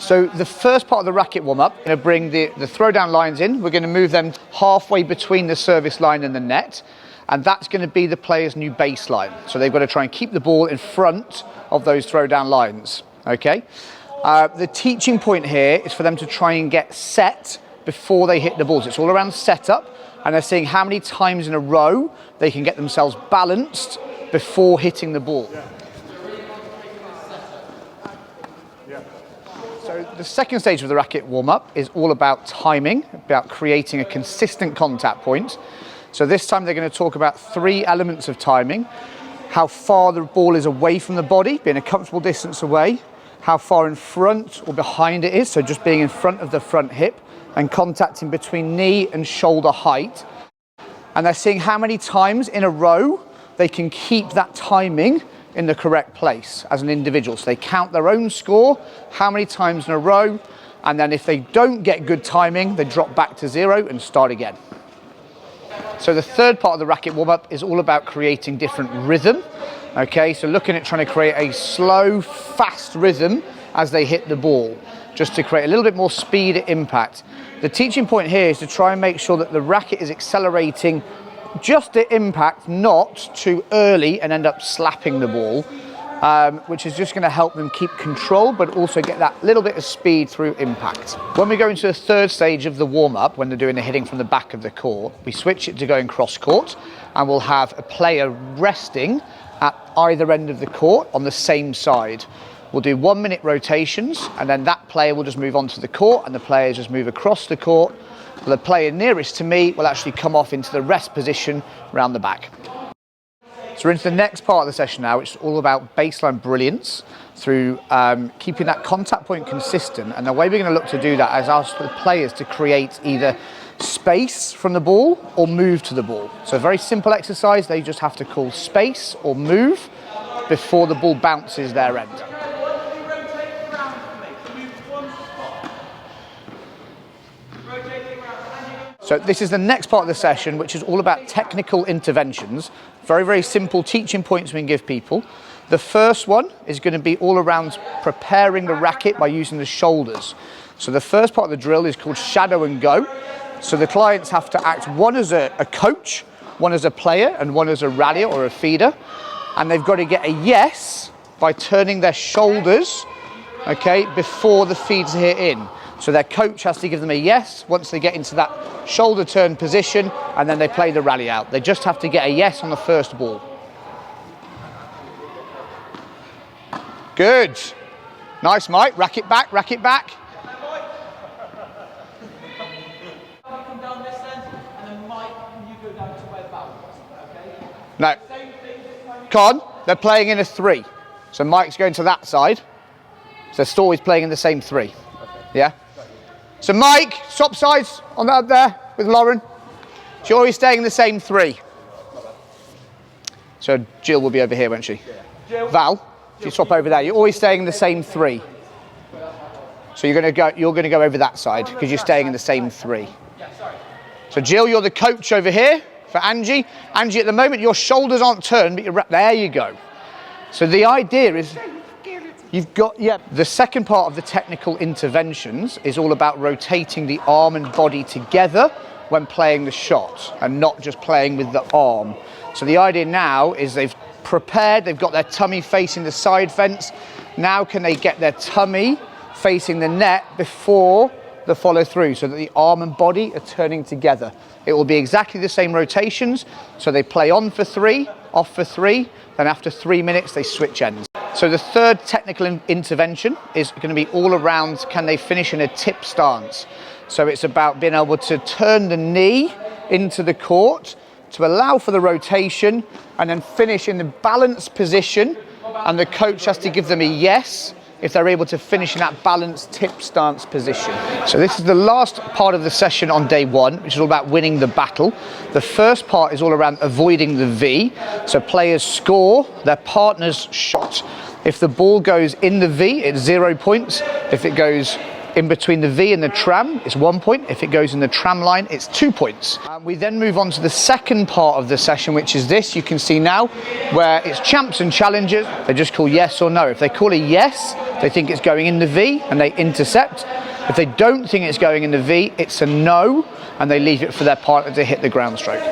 So the first part of the racket warm-up, we're going to bring the throwdown lines in. We're going to move them halfway between the service line and the net. And that's going to be the player's new baseline. So they've got to try and keep the ball in front of those throwdown lines. Okay. The teaching point here is for them to try and get set before they hit the balls. It's all around setup, and they're seeing how many times in a row they can get themselves balanced before hitting the ball. So the second stage of the racket warm-up is all about timing, about creating a consistent contact point. So this time they're going to talk about 3 elements of timing: how far the ball is away from the body, being a comfortable distance away, how far in front or behind it is, so just being in front of the front hip, and contacting between knee and shoulder height. And they're seeing how many times in a row they can keep that timing in the correct place as an individual. So they count their own score, how many times in a row, and then if they don't get good timing, they drop back to 0 and start again. So the third part of the racket warm-up is all about creating different rhythm. Okay, so looking at trying to create a slow, fast rhythm as they hit the ball, just to create a little bit more speed at impact. The teaching point here is to try and make sure that the racket is accelerating just at impact, not too early and end up slapping the ball, which is just going to help them keep control, but also get that little bit of speed through impact. When we go into the third stage of the warm-up, when they're doing the hitting from the back of the court, we switch it to going cross-court, and we'll have a player resting at either end of the court on the same side. We'll do 1-minute rotations, and then that player will just move onto the court, and the players just move across the court. The player nearest to me will actually come off into the rest position around the back. So we're into the next part of the session now, which is all about baseline brilliance through keeping that contact point consistent. And the way we're going to look to do that is ask the players to create either space from the ball or move to the ball. So a very simple exercise, they just have to call space or move before the ball bounces their end. So this is the next part of the session, which is all about technical interventions. Very, very simple teaching points we can give people. The first one is going to be all around preparing the racket by using the shoulders. So the first part of the drill is called shadow and go. So the clients have to act one as a coach, one as a player, and one as a rallier or a feeder. And they've got to get a yes by turning their shoulders, okay, before the feeds hit in. So their coach has to give them a yes once they get into that shoulder turn position, and then they play the rally out. They just have to get a yes on the first ball. Good. Nice, Mike. Rack it back, rack it back. Come down this end, and then Mike, you go down to where balance, okay? No. Con, they're playing in a 3. So Mike's going to that side. So Story's playing in the same 3. Yeah? So Mike, swap sides on that there with Lauren. So you're always staying in the same 3. So Jill will be over here, won't she? Yeah. Val, if you swap over there, you're always staying in the same 3. So you're going to go over that side because you're staying in the same 3. So Jill, you're the coach over here for Angie. Angie, at the moment your shoulders aren't turned, but you're there you go. So the idea is you've got, the second part of the technical interventions is all about rotating the arm and body together when playing the shot and not just playing with the arm. So the idea now is they've prepared, they've got their tummy facing the side fence. Now can they get their tummy facing the net before the follow through so that the arm and body are turning together. It will be exactly the same rotations. So they play on for 3, off for 3, then after 3 minutes they switch ends. So the third technical intervention is going to be all around, can they finish in a tip stance? So it's about being able to turn the knee into the court to allow for the rotation and then finish in the balanced position, and the coach has to give them a yes if they're able to finish in that balanced tip stance position. So this is the last part of the session on day 1, which is all about winning the battle. The first part is all around avoiding the V. So players score their partner's shot. If the ball goes in the V, it's 0 points. If it goes in between the V and the tram, it's 1 point. If it goes in the tram line, it's 2 points. We then move on to the second part of the session, which is this. You can see now where it's champs and challengers. They just call yes or no. If they call a yes, they think it's going in the V and they intercept. If they don't think it's going in the V, it's a no, and they leave it for their partner to hit the ground stroke.